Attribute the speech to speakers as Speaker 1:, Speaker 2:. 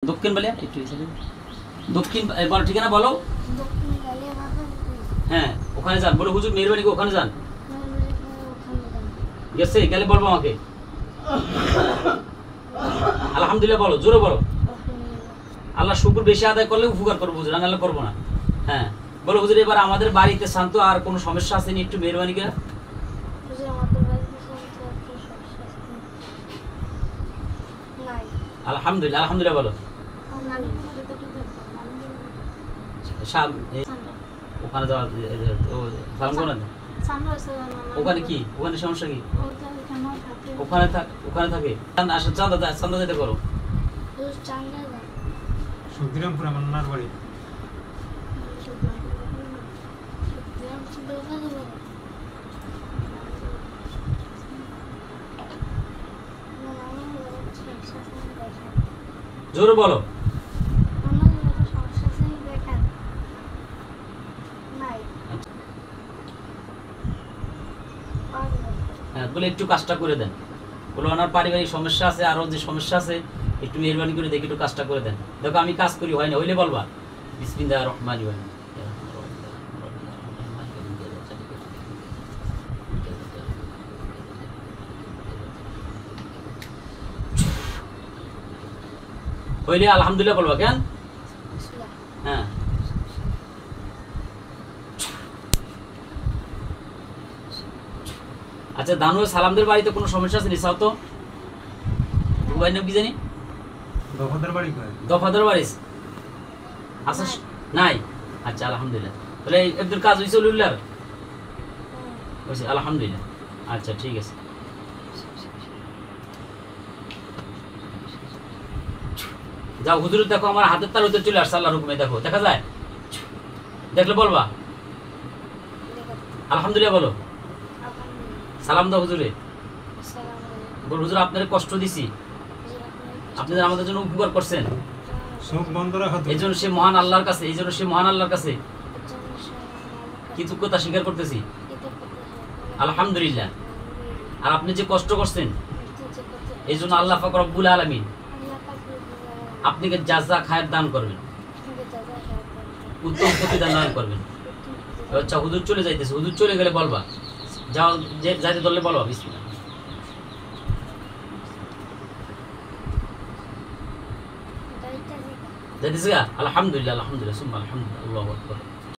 Speaker 1: দক্ষিণ বালিয়া একটু দক্ষিণ বলো ঠিকানা বলো। হ্যাঁ ওখানে যান, বলো হুজুর মেহেরবানি করে ওখানে যান। গেছে গেলে বলবো আমাকে। আলহামদুলিল্লাহ বলো, জোরে বলো। আল্লাহ শুকর বেশি আদায় করলে উপকার করবো হুজুর, আমি আল্লাহ করবো না। হ্যাঁ বলো হুজুর এবার আমাদের বাড়িতে শান্ত, আর কোনো সমস্যা আছে নি একটু মেহেরবানি করে। আলহামদুলিল্লাহ আলহামদুলিল্লাহ বলো। ওখানে যাওয়া সালাম করো না, ওখানে কি, ওখানে সমস্যা কি? ওখানে থাকে আসলে চান্দা যেতে করো।
Speaker 2: সুদিরামপুর আমার নানার বাড়ি।
Speaker 1: জোরে বলো। হ্যাঁ বলে একটু কাজটা করে দেন, বলে ওনার পারিবারিক সমস্যা আছে, আরো যে সমস্যা আছে একটু মেহরবানি করে দেখে একটু কাজটা করে দেন। দেখো আমি কাজ করি, হয় না, হইলে বলবা। বিসমিল্লাহির রহমানির রহিম। হইলে আলহামদুলিল্লাহ বলবা কেন। হ্যাঁ আচ্ছা দানু সালামদের বাড়িতে কোনো সমস্যা আছে নিসাও তো ভাই নাম কি জানি?
Speaker 2: দফাদার বাড়ি কয়?
Speaker 1: দফাদার বাড়ি আচ্ছা নাই। আচ্ছা আলহামদুলিল্লাহ, তাহলে আব্দুল কাজ হইছে উল্লার হইছে আলহামদুলিল্লাহ। আচ্ছা ঠিক আছে। যাও হুজুর দেখো আমার হাতের তার ভিতরে চলে আসছে আল্লাহর হুকুমে, দেখো দেখা যায়, দেখলে বলবা আলহামদুলিল্লাহ বলো। সালাম দাও হুজুরে, বল হুজুর আপনার কষ্ট দিছি, আপনাদের আমাদের জন্য উপকার করছেন, এই জন্য সে মহান আল্লাহর কাছে, এই জন্য সে মহান আল্লাহর কাছে কৃতজ্ঞতা স্বীকার করতেছি আলহামদুলিল্লাহ। আর আপনি যে কষ্ট করছেন এই জন্য আল্লাহ পাক রব্বুল আলামিন আপনাকে জাযা খায়ের দান করবেন, উত্তম প্রতিদান দান করবেন। আচ্ছা হুজুর চলে যাইতেছে, হুজুর চলে গেলে বলবা, যাও যে যাইতে ধরলে বলবা বিসমিল্লাহ। যাইতেছে আলহামদুলিল্লাহ আলহামদুলিল্লাহ সুম্মা আলহামদুলিল্লাহ আল্লাহু আকবার।